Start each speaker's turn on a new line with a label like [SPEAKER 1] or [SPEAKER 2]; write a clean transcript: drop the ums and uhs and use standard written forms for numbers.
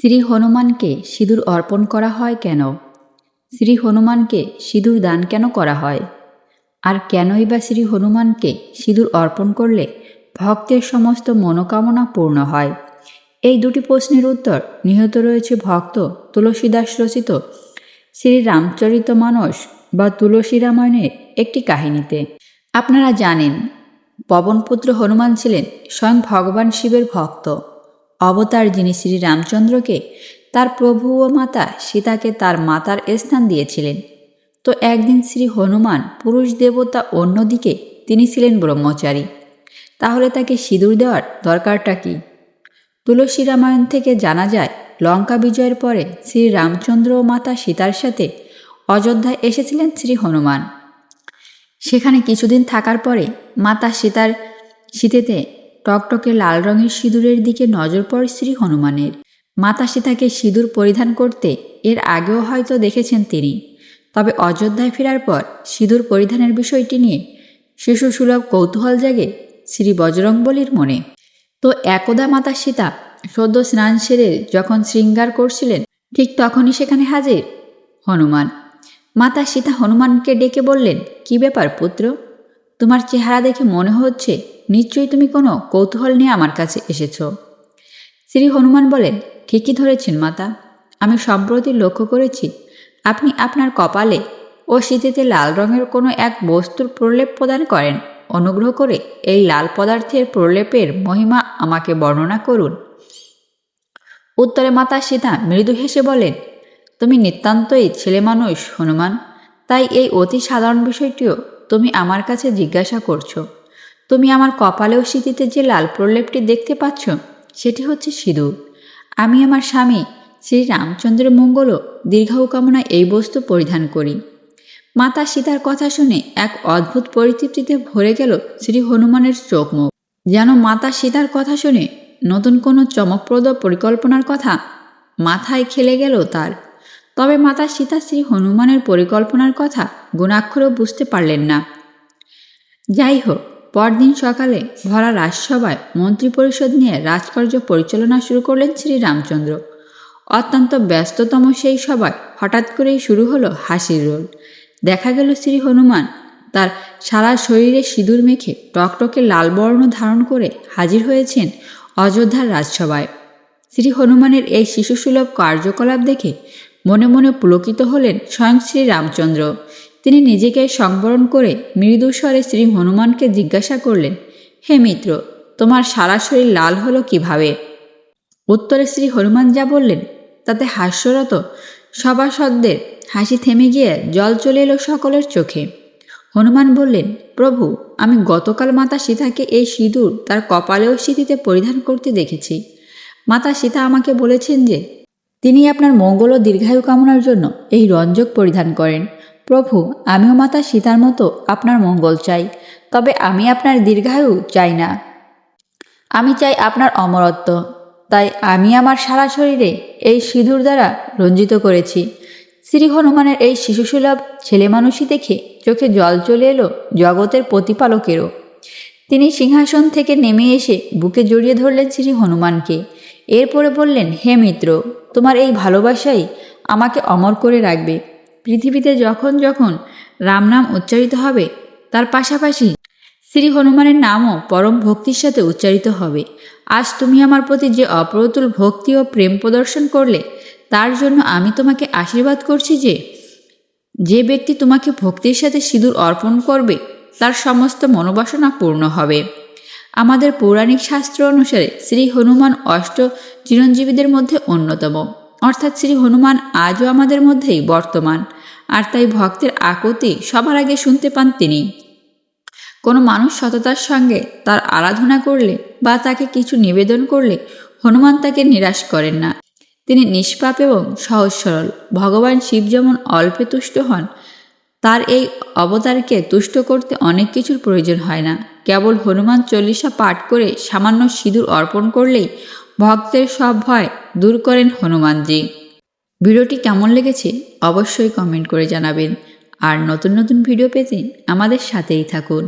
[SPEAKER 1] শ্রী হনুমানকে সিঁদুর অর্পণ করা হয় কেন? শ্রী হনুমানকে সিঁদুর দান কেন করা হয়? আর কেনই বা শ্রী হনুমানকে সিঁদুর অর্পণ করলে ভক্তের সমস্ত মনোকামনা পূর্ণ হয়? এই দুটি প্রশ্নের উত্তর নিহিত রয়েছে ভক্ত তুলসীদাস রচিত শ্রী রামচরিতমানস বা তুলসী রামায়ণের একটি কাহিনীতে। আপনারা জানেন, পবনপুত্র হনুমান ছিলেন স্বয়ং ভগবান শিবের ভক্ত অবতার, যিনি শ্রী রামচন্দ্রকে তার প্রভু ও মাতা সীতাকে তার মাতার স্থান দিয়েছিলেন। তো একদিন শ্রী হনুমান পুরুষ দেবতা, অন্যদিকে তিনি ছিলেন ব্রহ্মচারী। তাহলে তাকে সিঁদুর দেওয়ার দরকারটা কি? তুলসী রামায়ণ থেকে জানা যায়, লঙ্কা বিজয়ের পরে শ্রী রামচন্দ্র ও মাতা সীতার সাথে অযোধ্যায় এসেছিলেন শ্রী হনুমান। সেখানে কিছুদিন থাকার পরে মাতা সীতার শীতেতে টকটকে লাল রঙের সিঁদুরের দিকে নজর পড়ে শ্রী হনুমানের। মাতা সীতাকে সিঁদুর পরিধান করতে এর আগেও হয়তো দেখেছেন তিনি, তবে অযোধ্যায় ফেরার পর সিঁদুর পরিধানের বিষয়টি নিয়ে শিশুসুলভ কৌতূহল জাগে শ্রী বজরংবলীর মনে। তো একদা মাতা সীতা সদ্য স্নান সেরে যখন শৃঙ্গার করছিলেন, ঠিক তখনই সেখানে হাজির হনুমান। মাতা সীতা হনুমানকে ডেকে বললেন, কি ব্যাপার পুত্র? তোমার চেহারা দেখে মনে হচ্ছে নিশ্চয়ই তুমি কোনো কৌতূহল নিয়ে আমার কাছে এসেছ। শ্রী হনুমান বলেন, ঠিকই ধরেছেন মাতা, আমি সম্প্রতি লক্ষ্য করেছি আপনি আপনার কপালে ও শীতেতে লাল রঙের কোনো এক বস্তুর প্রলেপ প্রদান করেন। অনুগ্রহ করে এই লাল পদার্থের প্রলেপের মহিমা আমাকে বর্ণনা করুন। উত্তরে মাতা সীতা মৃদু হেসে বলেন, তুমি নিতান্তই ছেলে মানুষ হনুমান, তাই এই অতি সাধারণ বিষয়টিও তুমি আমার কাছে জিজ্ঞাসা করছো। তুমি আমার কপালে ও শীতিতে যে লাল প্রলেপটি দেখতে পাচ্ছ, সেটি হচ্ছে সিঁদুর। আমি আমার স্বামী শ্রী রামচন্দ্রের মঙ্গল ও দীর্ঘায়ু কামনায় এই বস্তু পরিধান করি। মাতা সীতার কথা শুনে এক অদ্ভুত পরিতৃপ্তিতে ভরে গেল শ্রী হনুমানের চোখ মুখ। যেন মাতা সীতার কথা শুনে নতুন কোনো চমকপ্রদ পরিকল্পনার কথা মাথায় খেলে গেল তার। তবে মাতা সীতা শ্রী হনুমানের পরিকল্পনার কথা গুণাক্ষরেও বুঝতে পারলেন না। যাই হোক, পরদিন সকালে ভরা রাজসভায় মন্ত্রিপরিষদ নিয়ে রাজকার্য পরিচালনা শুরু করলেন শ্রী রামচন্দ্র। অত্যন্ত ব্যস্ততম সেই সভায় হঠাৎ করেই শুরু হলো হাসির রোল। দেখা গেল শ্রী হনুমান তার সারা শরীরে সিঁদুর মেখে টকটকে লাল বর্ণ ধারণ করে হাজির হয়েছেন অযোধ্যার রাজসভায়। শ্রী হনুমানের এই শিশুসুলভ কার্যকলাপ দেখে মনে মনে পুলকিত হলেন স্বয়ং শ্রী রামচন্দ্র। তিনি নিজেকে সংবরণ করে মৃদু স্বরে শ্রী হনুমানকে জিজ্ঞাসা করলেন, হে মিত্র, তোমার সারা শরীর লাল হলো কিভাবে? উত্তরে শ্রী হনুমান যা বললেন তাতে হাস্যরত সভাসদদের হাসি থেমে গিয়ে জল চলে এলো সকলের চোখে। হনুমান বললেন, প্রভু, আমি গতকাল মাতা সীতাকে এই সিঁদুর তার কপালে ও শীতিতে পরিধান করতে দেখেছি। মাতা সীতা আমাকে বলেছেন যে তিনি আপনার মঙ্গল ও দীর্ঘায়ু কামনার জন্য এই রঞ্জক পরিধান করেন। প্রভু, আমিও মাতা সীতার মতো আপনার মঙ্গল চাই, তবে আমি আপনার দীর্ঘায়ু চাই না। আমি চাই আপনার অমরত্ব। তাই আমি আমার সারা শরীরে এই সিঁদুর দ্বারা রঞ্জিত করেছি। শ্রী হনুমানের এই শিশুসুলভ ছেলে মানুষই দেখে চোখে জল চলে এলো জগতের প্রতিপালকেরও। তিনি সিংহাসন থেকে নেমে এসে বুকে জড়িয়ে ধরলেন শ্রী হনুমানকে। এরপরে বললেন, হে মিত্র, তোমার এই ভালোবাসাই আমাকে অমর করে রাখবে। পৃথিবীতে যখন যখন রাম নাম উচ্চারিত হবে, তার পাশাপাশি শ্রী হনুমানের নামও পরম ভক্তির সাথে উচ্চারিত হবে। আজ তুমি আমার প্রতি যে অপ্রতুল ভক্তি ও প্রেম প্রদর্শন করলে, তার জন্য আমি তোমাকে আশীর্বাদ করছি যে যে ব্যক্তি তোমাকে ভক্তির সাথে সিঁদুর অর্পণ করবে, তার সমস্ত মনোবাসনা পূর্ণ হবে। আমাদের পৌরাণিক শাস্ত্র অনুসারে শ্রী হনুমান অষ্ট চিরঞ্জীবীদের মধ্যে অন্যতম, অর্থাৎ শ্রী হনুমান আজও আমাদের মধ্যেই বর্তমান। আর তাই ভক্তের আকুতি সবার আগে শুনতে পান তিনি। কোনো মানুষ সততার সঙ্গে তার আরাধনা করলে বা তাকে কিছু নিবেদন করলে হনুমান তাকে নিরাশ করেন না। তিনি নিষ্পাপ এবং সহজ সরল। ভগবান শিব যেমন অল্পে তুষ্ট হন, তার এই অবতারকে তুষ্ট করতে অনেক কিছুর প্রয়োজন হয় না। কেবল হনুমান চল্লিশা পাঠ করে সামান্য সিঁদুর অর্পণ করলেই ভক্তের সব ভয় দূর করেন হনুমানজি। ভিডিওটি কেমন লেগেছে অবশ্যই কমেন্ট করে জানাবেন। আর নতুন নতুন ভিডিও পেতে আমাদের সাথেই থাকুন।